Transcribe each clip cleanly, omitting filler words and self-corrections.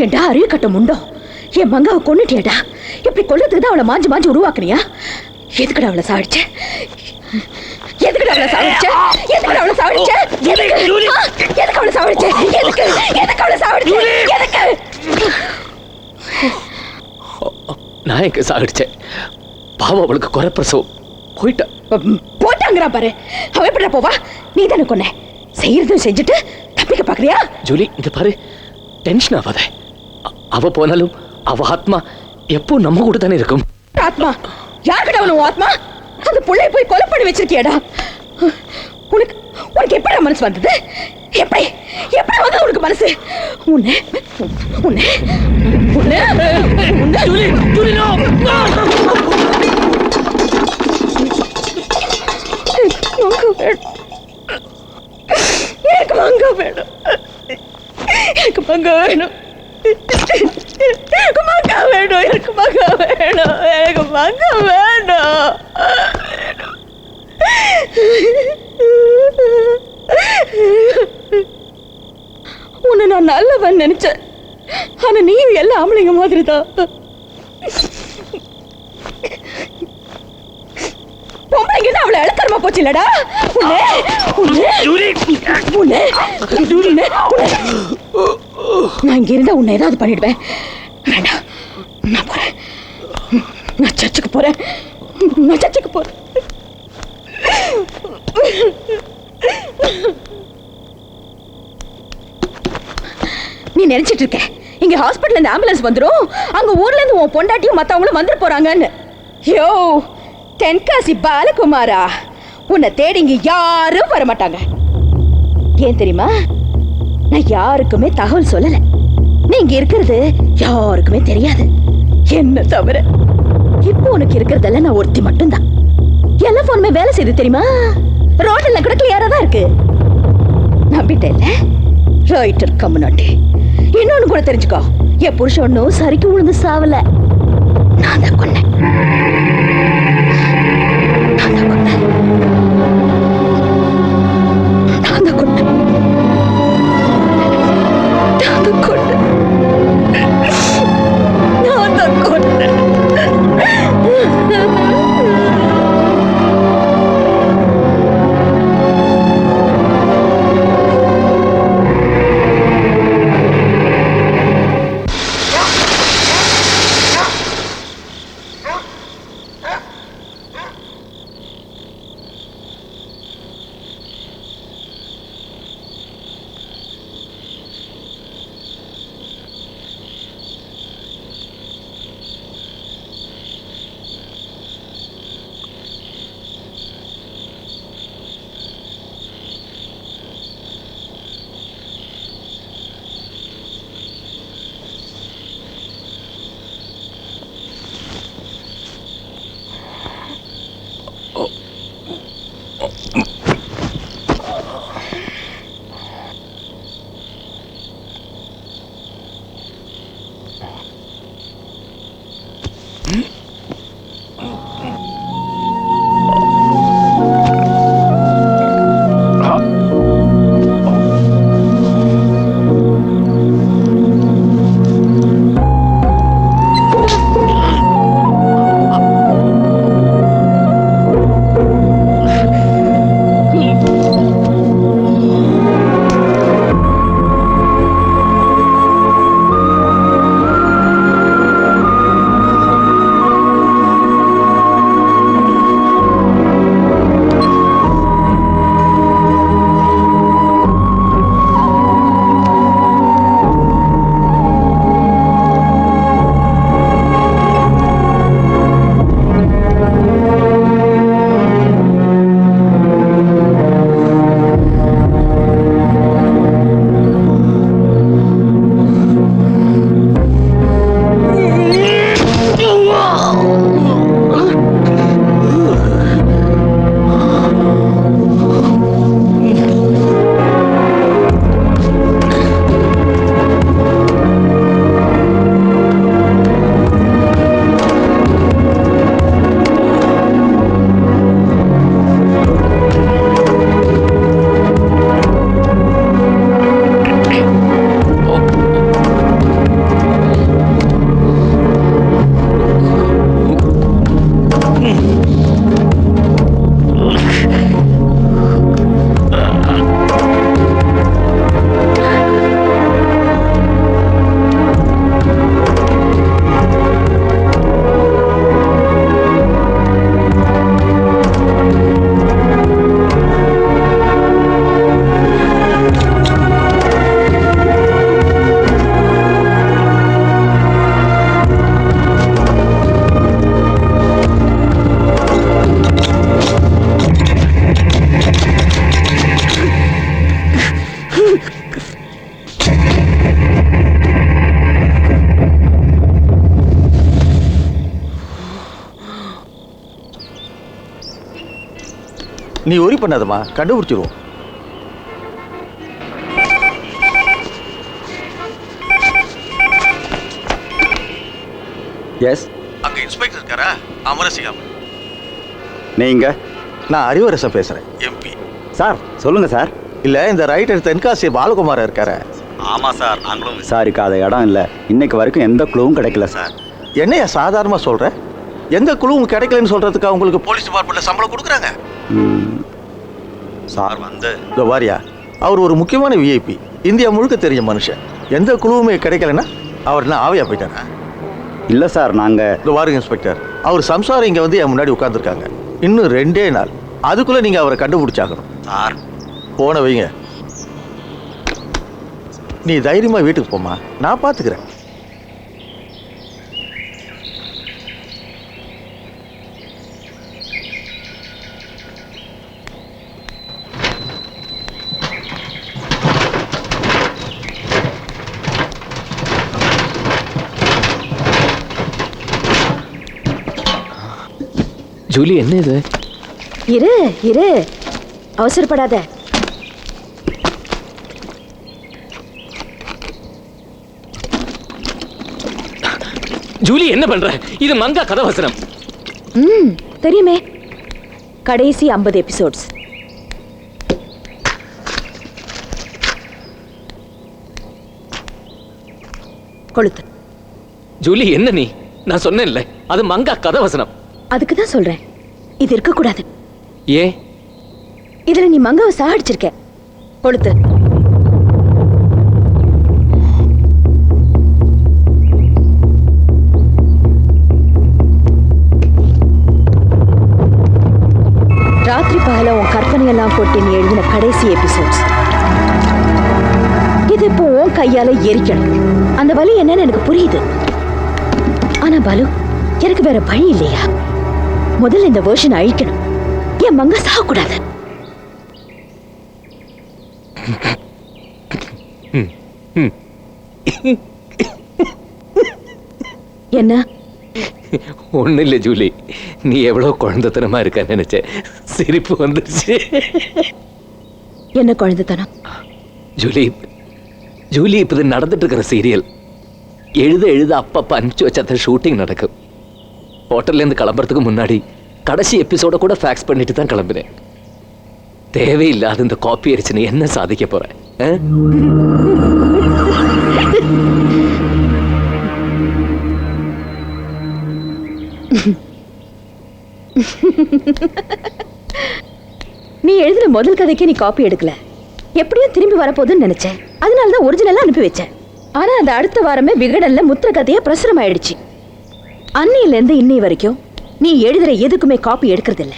ஏண்டா அறிய கட்டம் உண்டோ? என் மங்காவை கொன்னுட்டியடா. இப்படி கொல்றதுக்கு தான் அவளை மாஞ்சு மாஞ்சு உருவாக்குனியா? எதுக்குடா அவளை சாடிச்ச? எதுக்குடா அவளை சாடிச்ச? எதுக்குடா அவளை சாடிச்ச? எதுக்கு அவளை சாடிச்ச? எதுக்கு அவளை சாடிச்ச? எதுக்கு? நான் எங்க சாடிச்சேன்? பாவம், அவளுக்கு குறை பிரசவம். போட்டாங்கிறா பாரு. அவ எப்படிடா போவா? நீ தானே கொன்ன. செய்யறதும் செஞ்சுட்டு தப்பிக்க பாக்குறியா? ஜூலி, இங்க பாரு, டென்ஷன் ஆகாத. அவ போனாலும் அவ ஆத்மா எப்போ நம்ம கூட தானே இருக்கும். ஆத்மா? யார்கிட்ட அவன் ஆத்மா? அந்த புள்ளைய போய் கொலை பண்ணி வச்சிருக்கியடா. உனக்கு உனக்கு எப்படி மனசு வந்தது? எப்படி எப்படி வந்தது உனக்கு மனசு? உன்னை உன்னை உன்னை உன்னை ஜூலி, ஜூலி, நோ! எனக்கு மங்க வேணும். எனக்கு மங்க வேணும். எனக்கு மங்க வேணும். எனக்கு மங்க வேணும். எனக்கு மங்க வேணும். உன்னை நான் நல்லவன் நினைச்சேன். ஆனா நீ எல்லாம் ஆம்பளைங்க மாதிரி தான். பொம்பளைங்க அவளை இழக்கறமா போச்சு இல்லடா. நான் இங்க இருந்தா உன்னை ஏதாவது பண்ணிடுவேன். வேண்டாம், நான் போறேன். நான் சர்ச்சுக்கு போறேன். நான் சர்ச்சுக்கு போறேன். நீ நினைச்சிட்டு இருக்க இங்க ஹாஸ்பிட்டல் இருந்து ஆம்புலன்ஸ் வந்துரும், அங்க ஊர்ல இருந்து உன் பொண்டாட்டியும் மத்தவங்களும் வந்துட்டு போறாங்கன்னு. யோ தென்காசி பாலகுமாரா, உன்னை தேடி இங்க யாரும் வர மாட்டாங்க. ஏன் தெரியுமா? நான் யாருக்குமே தகவல் சொல்லல. நீ இங்க இருக்கிறது யாருக்குமே தெரியாது, என்ன தவிர. இப்போ உனக்கு இருக்கிறதெல்லாம் நான் ஒருத்தி மட்டும்தான். எல்லா போனுமே வேலை செய்து தெரியுமா? ரோடெல்லாம் கூட கிளியரா தான் இருக்கு. நம்பிட்டேல்ல? ரைட்டர் கம்முனாட்டி. இன்னொன்னு கூட தெரிஞ்சுக்கோ, என் புருஷன் ஒன்னும் சரிக்கு விழுந்து சாவல. நான் தான் கொன்னேன். நான் தான் கொன்னேன். நான் தான் கொன்னேன். நான் தான் கொன்னேன். நான் தான் கொன்னேன். நீ ஒரி பண்ணாதம்மா, கண்டுபிடிச்சிருவோம். எஸ், அங்க இன்ஸ்பெக்டர் இருக்காரா? அமரசிங்கம். நீங்க? நான் அறிவரசன் பேசுறேன், எம்பி. சார் சொல்லுங்க சார். இல்ல, இந்த ரைட்டர் தென்காசி பாலகுமாரா இருக்காரு. ஆமா சார், நாங்களும் விசாரிக்காத இடம் இல்லை. இன்னைக்கு வரைக்கும் எந்த குழுவும் கிடைக்கல சார். என்னையா சாதாரணமா சொல்ற? எந்த குழுவும் கிடைக்கலன்னு சொல்றதுக்கு உங்களுக்கு போலீஸ் டிபார்ட்மெண்ட்ல சம்பளம் கொடுக்குறாங்க? சார் வந்து இதோ வாரியா, அவர் ஒரு முக்கியமான விஐபி, இந்தியா முழுக்க தெரிஞ்ச மனுஷன். எந்த குழுவுமே கிடைக்கலன்னா அவர் என்ன ஆவியா போயிட்டாரா? இல்லை சார், நாங்கள் இதோ வாருங்க இன்ஸ்பெக்டர், அவர் சம்சாரம் இங்கே வந்து என் முன்னாடி உட்காந்துருக்காங்க. இன்னும் 2 நாள், அதுக்குள்ளே நீங்கள் அவரை கண்டுபிடிச்சாகணும். சார் போன வைங்க. நீ தைரியமாக வீட்டுக்கு போமா, நான் பார்த்துக்கிறேன். ஜூலி, என்ன இது? இரு இரு, அவசரப்படாத. ஜூலி, என்ன பண்ற? இது மங்கா கதவசனம். தெரியுமே, கடைசி 50 எபிசோட்ஸ். கொளுத்து. ஜூலி, என்ன நீ? நான் சொன்னேன்ல, அது மங்கா கதவசனம். அதுக்கு தான் சொல்றேன், இது இருக்க கூடாது. ஏன்? இதுல நீ மங்காவை சாகடிச்சிருக்க. கொளுத்து. ராத்திரி பகல உன் கற்பனையெல்லாம் போட்டு நீ எழுதின கடைசி எபிசோட்ஸ். இது இப்போ உன் கையால எரிக்கணும். அந்த வலி என்னன்னு எனக்கு புரியுது. ஆனா பாலு, எனக்கு வேற வழி இல்லையா? முதல்ல இந்த வெர்ஷன் அழிக்கணும். என் மங்க சாகக்கூடாது. என்ன? ஒண்ணு இல்ல ஜூலி, நீ எவ்வளவு குழந்தைத்தனமா இருக்க நினைச்சேன், சிரிப்பு வந்துருச்சு. என்ன குழந்தைத்தனம்? ஜூலி, ஜூலி, இப்ப இது நடந்துட்டு இருக்கிற சீரியல் எழுத எழுத அப்பப்ப அனுப்பிச்சு வச்ச ஷூட்டிங் நடக்கும். ஹோட்டல்ல இருந்து கிளம்புறதுக்கு முன்னாடி கடைசி எபிசோட கூட ஃபேக்ஸ் பண்ணிட்டு தான் கிளம்பினேன். தேவையில்லாத இந்த காப்பி அடிச்சு நீ என்ன சாதிக்க போற? நீ எழுதின முதல் கதைக்கு நீ காப்பி எடுக்கல. எப்படியும் திரும்பி வரப்போகுதுன்னு நினைச்சேன். அதனாலதான் ஒரிஜினலா அனுப்பி வச்சேன். ஆனா அந்த அடுத்த வாரமே விகடன்ல முத்திர கதையா பிரசுரம் ஆயிடுச்சு. அன்னையில இருந்து இன்னை வரைக்கும் நீ எழுதுற எதுக்குமே காப்பி எடுக்கிறது இல்ல.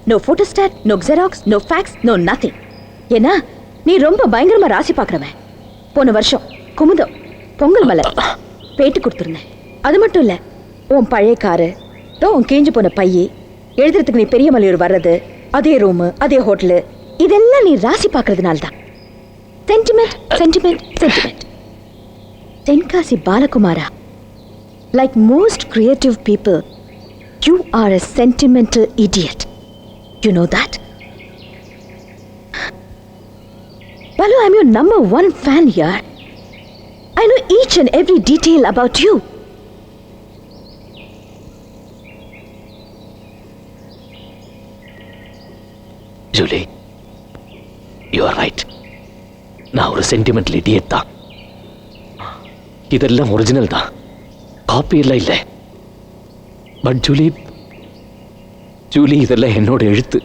No photostat, no xerox, no fax, no nothing. ஏன்னா நீ ரொம்ப பயங்கரமா ராசி பாக்குறவன். போன வருஷம் குமுதம் பொங்கல் மலை பேட்டு கொடுத்துருந்தேன். அது மட்டும் இல்ல, உன் பழைய காரு, உன் கேஞ்சு போன பையே, எழுதுறதுக்கு நீ பெரிய மலையூர் வர்றது, அதே ரூமு, அதே ஹோட்டலு, இதெல்லாம் நீ ராசி பார்க்கறதுனால தான். Sentiment sentiment sentiment. தென்காசி பாலகுமாரா, like most creative people, you are a sentimental idiot. You know that? Balu, I'm your #1 fan here. I know each and every detail about you. Julie, you are right. நான் ஒரு sentimental idiot தான். இதெல்லாம் original தான், copy எல்லாம் இல்லை. But Julie, Julie, இதெல்லாம் என்னோட எழுத்து,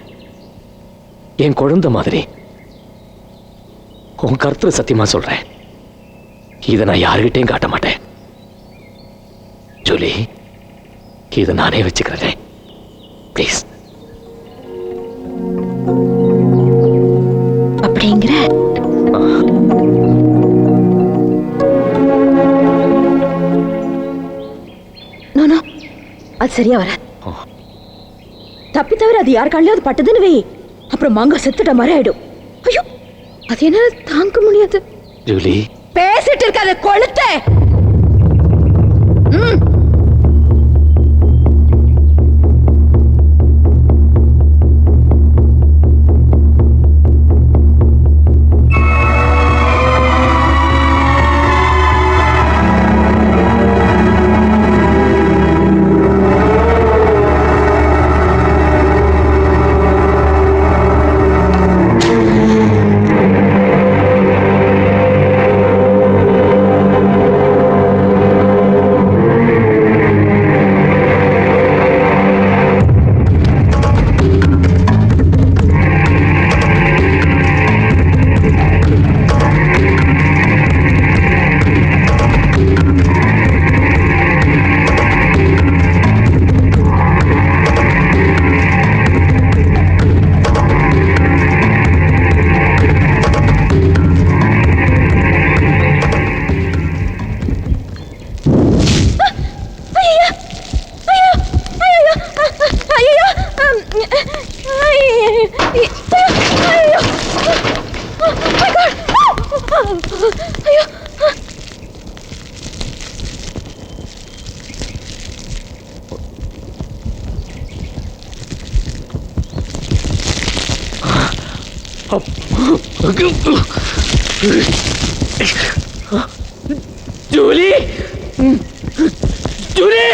என் குழந்தை மாதிரி. உன் கருத்துல சத்தியமா சொல்றேன், இதை நான் யாருகிட்டையும் காட்ட மாட்டேன். ஜூலி, இதை நானே வச்சுக்கிறேன். ப்ளீஸ். அப்படிங்கிற அது சரியா வர. தப்பி தவிர அது யார் காலையாவது பட்டதுன்னு வை, அப்புறம் மாங்கா செத்துட்ட மாதிரி ஆயிடும். ஐயோ, அது என்னால தாங்க முடியாது. ஜூலி, பேசிட்டு இருக்காத, கொளுத்த. ஐயோ ജൂലി ജൂലി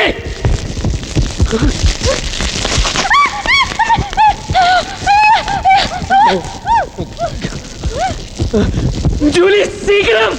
ജൂലി സീക്കിരം